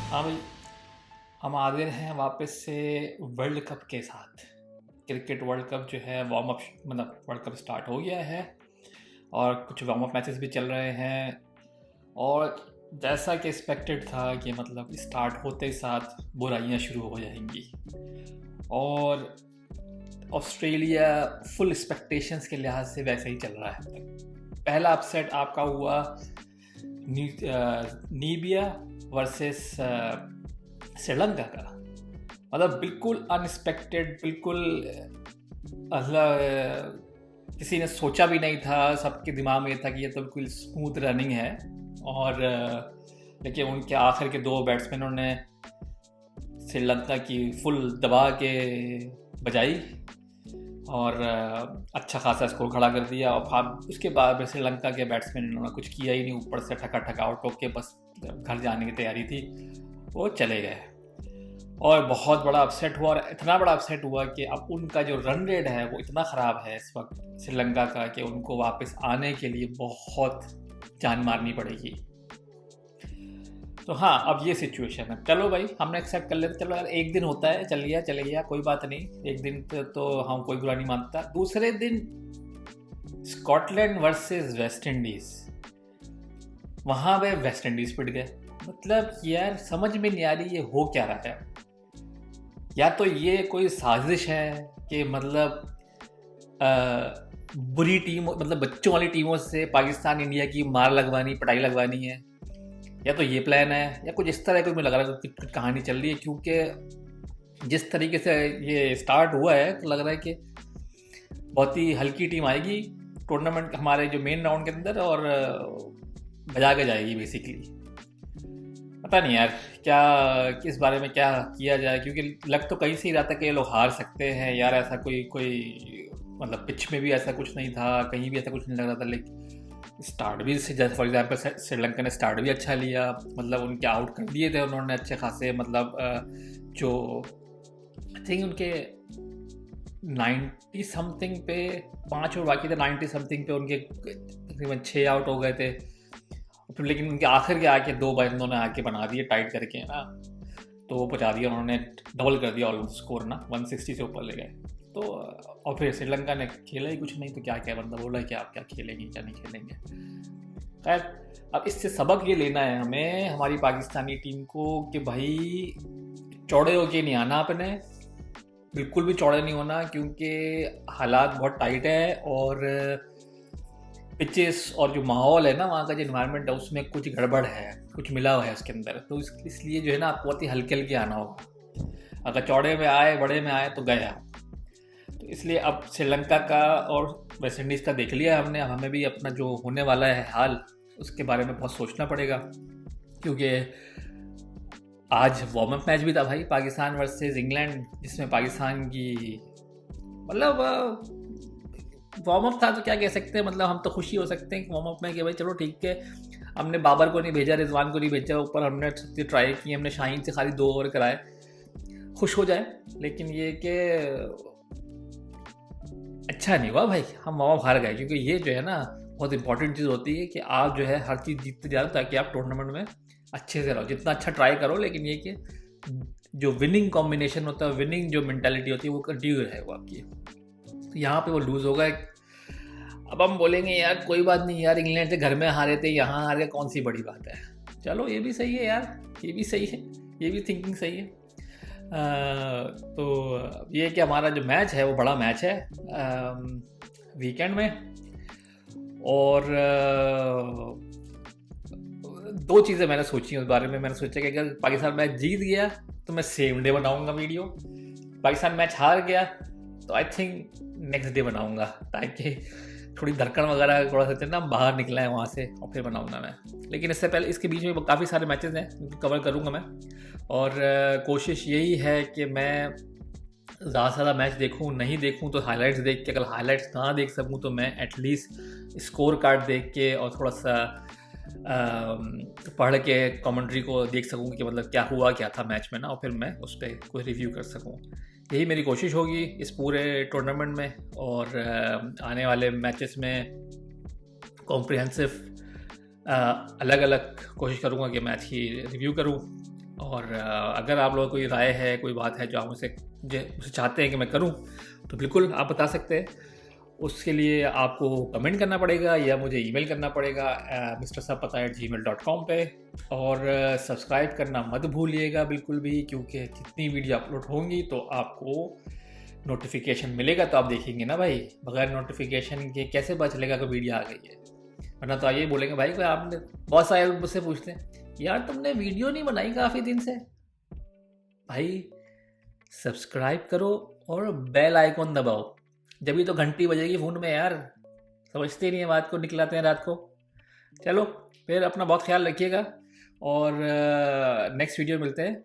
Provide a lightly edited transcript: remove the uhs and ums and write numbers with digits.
हाँ भाई, हम आ गए हैं वापस से वर्ल्ड कप के साथ। क्रिकेट वर्ल्ड कप जो है वार्म अप, मतलब वर्ल्ड कप स्टार्ट हो गया है और कुछ वार्म अप मैचेस भी चल रहे हैं। और जैसा कि एक्सपेक्टेड था कि मतलब स्टार्ट होते ही साथ बुराइयां शुरू हो जाएंगी। और ऑस्ट्रेलिया फुल एक्सपेक्टेशंस के लिहाज से वैसे ही चल रहा है। पहला अपसेट आपका हुआ नीबिया वर्सेस श्रीलंका का। मतलब बिल्कुल अनएक्सपेक्टेड, बिल्कुल मतलब किसी ने सोचा भी नहीं था। सबके दिमाग में था कि ये तो बिल्कुल स्मूथ रनिंग है। और लेकिन उनके आखिर के दो बैट्समैनों ने श्रीलंका की फुल दबा के बजाई और अच्छा खासा स्कोर खड़ा कर दिया। और फिर उसके बाद श्रीलंका के बैट्समैन इन्होंने कुछ किया ही नहीं, ऊपर से ठका ठका आउट होके बस घर जाने की तैयारी थी, वो चले गए। और बहुत बड़ा अपसेट हुआ, और इतना बड़ा अपसेट हुआ कि अब उनका जो रन रेट है वो इतना ख़राब है इस वक्त श्रीलंका का कि उनको वापस आने के लिए बहुत जान मारनी पड़ेगी। तो हाँ, अब ये सिचुएशन है। चलो भाई, हमने एक्सेप्ट कर लेते, चलो यार एक दिन होता है, चल गया कोई बात नहीं। एक दिन तो हम कोई बुरा नहीं मानता। दूसरे दिन स्कॉटलैंड वर्सेस वेस्ट इंडीज, वहां पे वेस्ट इंडीज पिट गए। मतलब यार समझ में नहीं आ रही ये हो क्या रहा है। या तो ये कोई साजिश है कि मतलब बुरी टीम, मतलब बच्चों वाली टीमों से पाकिस्तान इंडिया की मार लगवानी, पटाई लगवानी है, या तो ये प्लान है, या कुछ इस तरह का मुझे लग रहा है कुछ कहानी चल रही है। क्योंकि जिस तरीके से ये स्टार्ट हुआ है तो लग रहा है कि बहुत ही हल्की टीम आएगी टूर्नामेंट हमारे जो मेन राउंड के अंदर और बजा के जाएगी बेसिकली। पता नहीं यार क्या, किस बारे में क्या किया जाए, क्योंकि लग तो कहीं से ही रहा था कि ये लोग हार सकते हैं यार। ऐसा कोई कोई मतलब पिच में भी ऐसा कुछ नहीं था, कहीं भी ऐसा कुछ नहीं लग रहा था। लेकिन स्टार्ट भी, जैसे फॉर एग्जांपल श्रीलंका ने स्टार्ट भी अच्छा लिया, मतलब उनके आउट कर दिए थे उन्होंने अच्छे खासे। मतलब जो आई थिंक उनके 90 समथिंग पे 5 और बाकी थे, 90 समथिंग पे उनके तकरीबन 6 आउट हो गए थे। फिर लेकिन उनके आखिर के आके दो बंदों ने आके बना दिए टाइट करके ना, तो वो पहुँचा दिया उन्होंने, डबल कर दिया ऑलमोस्ट स्कोर ना, 160 से ऊपर ले गए। तो और फिर श्रीलंका ने खेला ही कुछ नहीं, तो क्या क्या बंदा बोला कि आप क्या खेलेंगे क्या नहीं खेलेंगे। खैर, अब इससे सबक ये लेना है हमें हमारी पाकिस्तानी टीम को कि भाई चौड़े होके नहीं आना अपने, बिल्कुल भी चौड़े नहीं होना, क्योंकि हालात बहुत टाइट है। और पिचेस और जो माहौल है ना, वहाँ का जो इन्वायरमेंट है उसमें कुछ गड़बड़ है, कुछ मिला हुआ है उसके अंदर। तो इसलिए जो है ना, आपको बहुत ही हल्के हल्के आना होगा। अगर चौड़े में आए, बड़े में आए तो गया। तो इसलिए अब श्रीलंका का और वेस्ट इंडीज़ का देख लिया हमने। अब हमें भी अपना जो होने वाला है हाल, उसके बारे में बहुत सोचना पड़ेगा। क्योंकि आज वार्म अप मैच भी था भाई, पाकिस्तान वर्सेस इंग्लैंड, जिसमें पाकिस्तान की मतलब वार्म अप था तो क्या कह सकते हैं, मतलब हम तो खुशी हो सकते हैं वार्म अप में कि भाई चलो ठीक है, हमने बाबर को नहीं भेजा, रिजवान को नहीं भेजा, ऊपर हमने ट्राई की, हमने शाहीन से खाली 2 ओवर कराए, खुश हो जाए। लेकिन ये कि अच्छा नहीं हुआ भाई, हम वार्म अप हार गए। क्योंकि ये जो है ना, बहुत इंपॉर्टेंट चीज़ होती है कि आप जो है हर चीज़ जीतते जा रहे हो ताकि आप टूर्नामेंट में अच्छे से रहो, जितना अच्छा ट्राई करो। लेकिन ये कि जो विनिंग कॉम्बिनेशन होता है, विनिंग जो मेंटालिटी होती है, वो कंटिन्यू रहे वो आपकी। तो यहाँ पे वो लूज़ हो गए। अब हम बोलेंगे यार कोई बात नहीं यार, इंग्लैंड से घर में हारे थे, यहाँ हार गए, कौन सी बड़ी बात है। चलो ये भी सही है यार, ये भी सही है, ये भी थिंकिंग सही है। तो ये कि हमारा जो मैच है वो बड़ा मैच है वीकेंड में। और 2 चीज़ें मैंने सोची उस बारे में। मैंने सोचा कि अगर पाकिस्तान मैच जीत गया तो मैं सेम डे बनाऊंगा वीडियो, पाकिस्तान मैच हार गया तो आई थिंक नेक्स्ट डे बनाऊंगा, ताकि थोड़ी धड़कन वगैरह थोड़ा सा ना बाहर निकला है वहाँ से, और फिर बनाऊंगा मैं। लेकिन इससे पहले इसके बीच में काफ़ी सारे मैचेस हैं उनको कवर करूँगा मैं। और कोशिश यही है कि मैं ज़्यादा से ज़्यादा मैच देखूँ, नहीं देखूँ तो हाइलाइट्स देख के, अगर हाइलाइट्स ना देख सकूँ तो मैं एटलीस्ट स्कोर कार्ड देख के और थोड़ा सा पढ़ के कमेंट्री को देख सकूँ कि मतलब क्या हुआ क्या था मैच में ना, और फिर मैं उस पर कोई रिव्यू कर सकूँ। यही मेरी कोशिश होगी इस पूरे टूर्नामेंट में। और आने वाले मैचेस में कॉम्प्रिहेंसिव अलग अलग कोशिश करूँगा कि मैच की रिव्यू करूँ। और अगर आप लोगों को कोई राय है, कोई बात है जो आप मुझसे चाहते हैं कि मैं करूं, तो बिल्कुल आप बता सकते हैं। उसके लिए आपको कमेंट करना पड़ेगा या मुझे ईमेल करना पड़ेगा mrsapata@gmail.com पे। और सब्सक्राइब करना मत भूलिएगा बिल्कुल भी, क्योंकि जितनी वीडियो अपलोड होंगी तो आपको नोटिफिकेशन मिलेगा, तो आप देखेंगे ना भाई। बगैर नोटिफिकेशन के कैसे पता चलेगा कि वीडियो आ गई है? वरना तो आइए बोलेंगे भाई कोई आपने, बहुत सारे मुझसे पूछते हैं यार तुमने वीडियो नहीं बनाई काफ़ी दिन से। भाई सब्सक्राइब करो और बेल आइकॉन दबाओ, जब तो घंटी बजेगी फ़ोन में यार। समझते नहीं है बात को, निकलाते हैं रात को। चलो फिर अपना बहुत ख्याल रखिएगा और नेक्स्ट वीडियो मिलते हैं।